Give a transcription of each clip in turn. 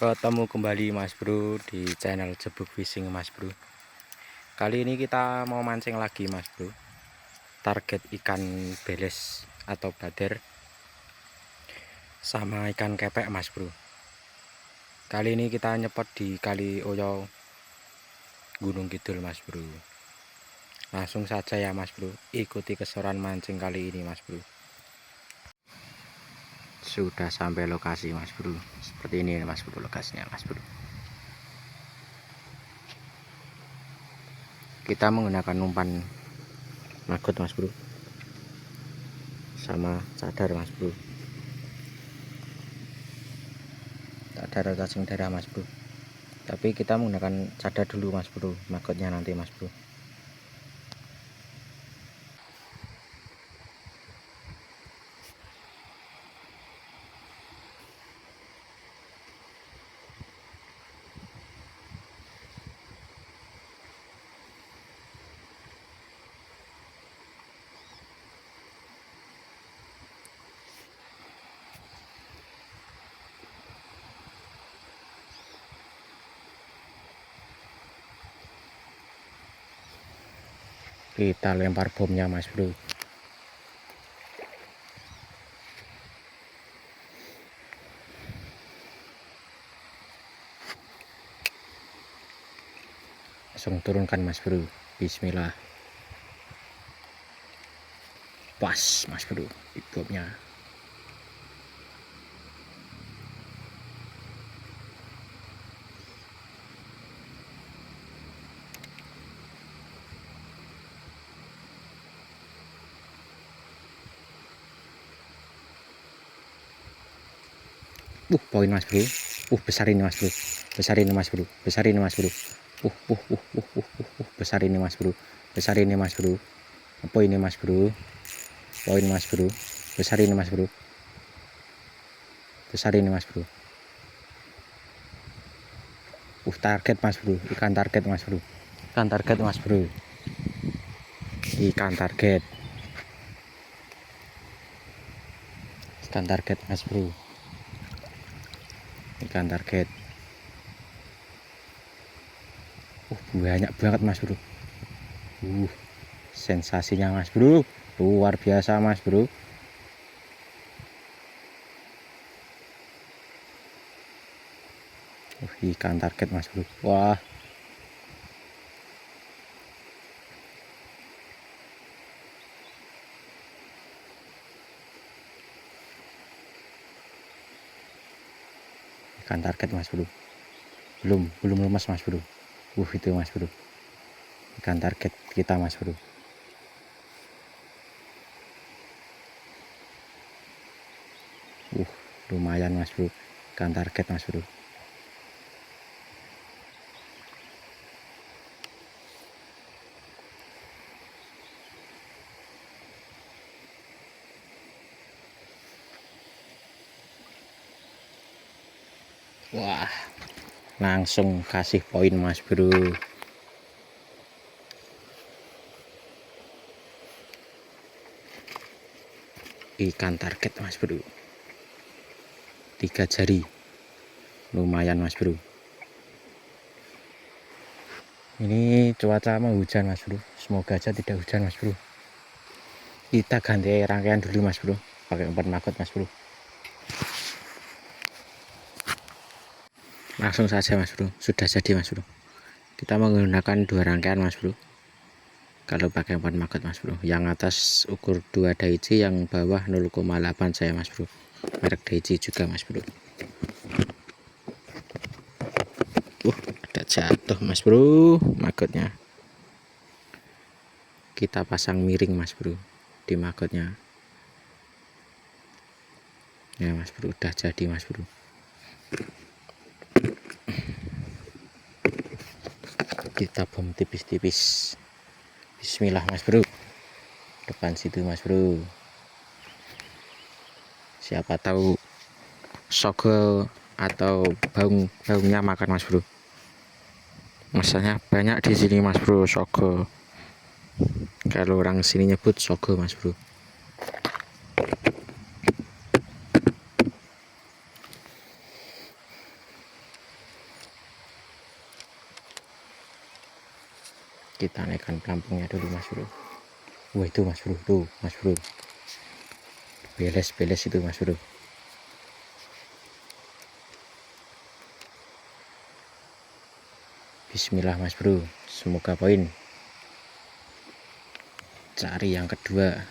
Ketemu kembali Mas Bro di channel Jebuk Fishing Mas Bro. Kali ini kita mau mancing lagi Mas Bro. Target ikan beles atau bader sama ikan kepek Mas Bro. Kali ini kita nyepot di Kali Oyo Gunung Kidul Mas Bro. Langsung saja ya Mas Bro, ikuti keseruan mancing kali ini Mas Bro. Sudah sampai lokasi Mas Bro. Seperti ini Mas Bro lokasinya Mas Bro. Kita menggunakan umpan maggot Mas Bro, sama cadar Mas Bro, cadar cacing darah Mas Bro. Tapi kita menggunakan cadar dulu Mas Bro, maggotnya nanti Mas Bro. Kita lempar bomnya Mas Bro. Langsung turunkan Mas Bro. Bismillah. Pas Mas Bro di bomnya. Poin Mas Bro. Besar ini Mas Bro. Besar ini Mas Bro. Besar ini Mas Bro. Besar ini Mas Bro. Besar ini Mas Bro. Poin ini Mas Bro. Poin Mas Bro. Besar ini Mas Bro. Besar ini Mas Bro. Target Mas Bro. Ikan target Mas Bro. Ikan target Mas Bro. Ikan target. Ikan target Mas Bro. Ikan target. Banyak banget Mas Bro. Sensasinya Mas Bro, luar biasa Mas Bro. Ikan target Mas Bro. Wah, ikan target Mas Bro. Belum lemas Mas Bro. Itu Mas Bro, ikan target kita Mas Bro. Lumayan Mas Bro, ikan target Mas Bro. Wah, langsung kasih poin Mas Bro. Ikan target Mas Bro. 3 jari. Lumayan Mas Bro. Ini cuaca mau hujan Mas Bro. Semoga aja tidak hujan Mas Bro. Kita ganti rangkaian dulu Mas Bro, pakai umpan maggot Mas Bro. Langsung saja Mas Bro, sudah jadi Mas Bro. Kita menggunakan 2 rangkaian Mas Bro. Kalau pakai umpan maggot Mas Bro, yang atas ukur 2 Daichi, yang bawah 0,8 saya Mas Bro. Merek Daichi juga Mas Bro. Ada jatuh Mas Bro maggotnya. Kita pasang miring Mas Bro di maggotnya. Ya Mas Bro, udah jadi Mas Bro. Kita bom tipis-tipis. Bismillah Mas Bro. Depan situ Mas Bro. Siapa tahu sogo atau baungnya makan Mas Bro. Masanya banyak di sini Mas Bro, sogo. Kalau orang sini nyebut sogo Mas Bro. Kita naikkan pelampungnya dulu mas bro. Wah itu mas bro, tuh mas bro, beles itu mas bro. Bismillah mas bro, semoga poin. Cari yang kedua.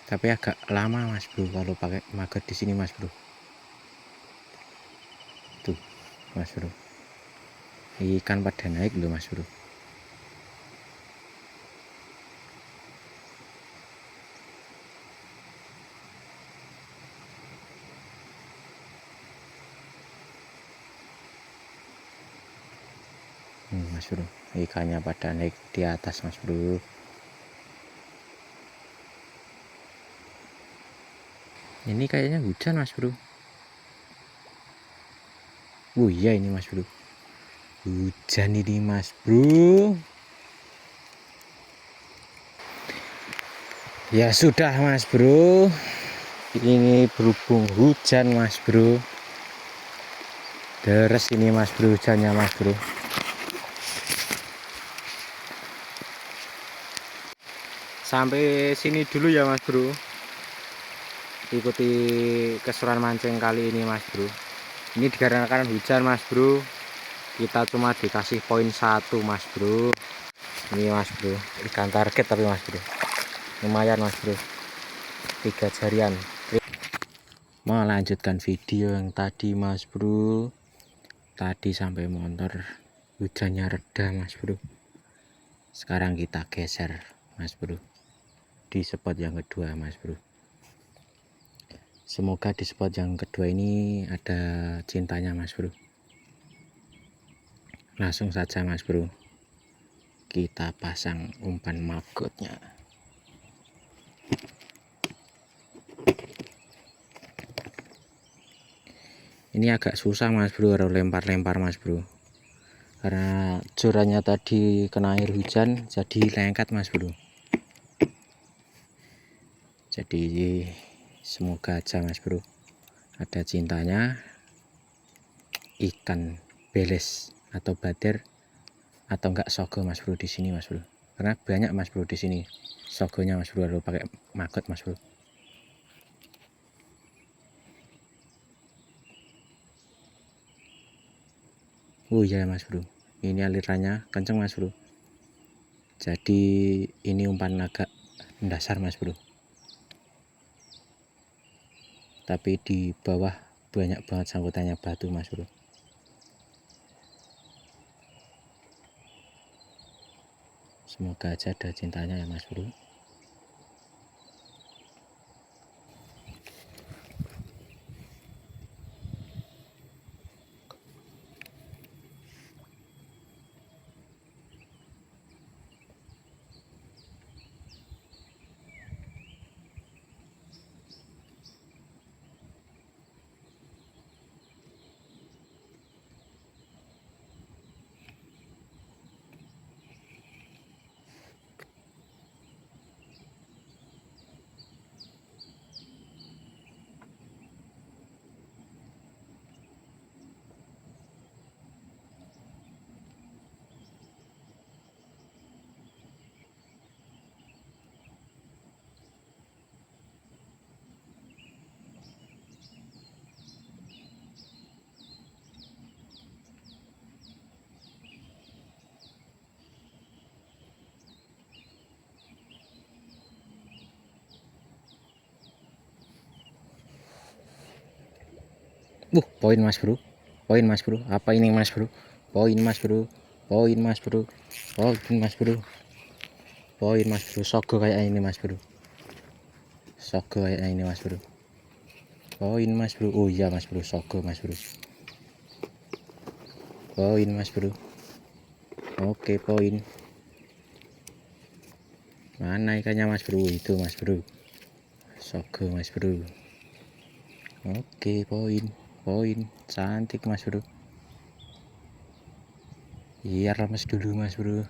Tapi agak lama mas bro kalau pakai maggot di sini mas bro. Tuh mas bro, ikan pada naik loh mas bro. Mas bro, ikannya pada naik di atas mas bro. Ini kayaknya hujan mas bro. Iya ini mas bro, hujan ini mas bro. Ya sudah mas bro, ini berhubung hujan mas bro, deres ini mas bro hujannya mas bro. Sampai sini dulu ya mas bro, ikuti keseruan mancing kali ini mas bro. Ini dikarenakan hujan mas bro, kita cuma dikasih poin 1 mas bro. Ini mas bro, ikan target tapi mas bro, lumayan mas bro, 3 jarian. Melanjutkan video yang tadi mas bro, tadi sampai motor hujannya reda mas bro. Sekarang kita geser mas bro di spot yang kedua mas bro. Semoga di spot yang kedua ini ada cintanya mas bro. Langsung saja mas bro, kita pasang umpan maggotnya. Ini agak susah mas bro harus lempar-lempar mas bro, karena jorannya tadi kena air hujan jadi lengket mas bro. Jadi semoga aja mas bro ada cintanya, ikan beles atau bader atau enggak sogo mas bro di sini mas bro, karena banyak mas bro di sini sogonya mas bro kalau pakai maggot mas bro. Oh iya mas bro, ini alirannya kenceng mas bro, jadi ini umpan agak mendasar mas bro, tapi di bawah banyak banget sangkutannya batu mas bro. Semoga aja ada cintanya ya mas bro. Poin mas bro, poin mas bro. Apa ini mas bro? Poin mas bro, poin mas bro, poin mas bro, poin mas bro. Sogo kayak ini mas bro, sogo kayak ini mas bro. Poin mas bro. Oh iya mas bro, sogo mas bro. Poin mas bro. Oke poin. Mana ikannya mas bro? Itu mas bro, sogo mas bro. Oke poin, poin. Cantik mas bro. Iya lemes dulu mas bro.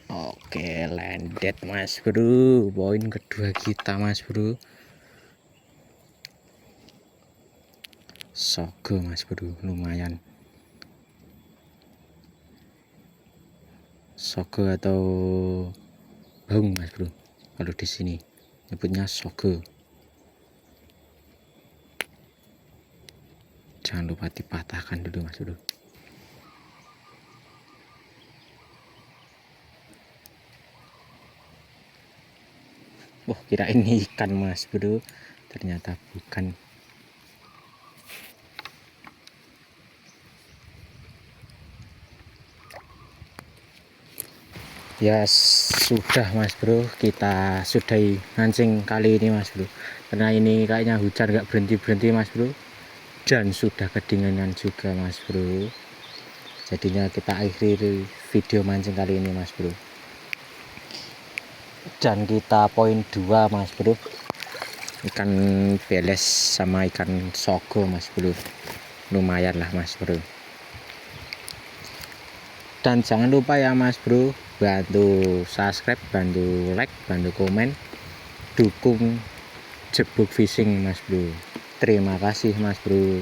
Oke landed mas bro, poin kedua kita mas bro. Sogo mas bro, lumayan. Sogo atau baung mas bro, kalau di sini nyebutnya sogo. Jangan lupa dipatahkan dulu mas bro. Wah kira ini ikan mas bro, ternyata bukan. Ya sudah mas bro, kita sudahi mancing kali ini mas bro, karena ini kayaknya hujan gak berhenti-berhenti mas bro, dan sudah kedinginan juga mas bro. Jadinya kita akhiri video mancing kali ini mas bro, dan kita poin 2 mas bro, ikan beles sama ikan sogo mas bro, lumayan lah mas bro. Dan jangan lupa ya mas bro, bantu subscribe, bantu like, bantu komen, dukung Jebuk Fishing mas bro. Terima kasih mas bro.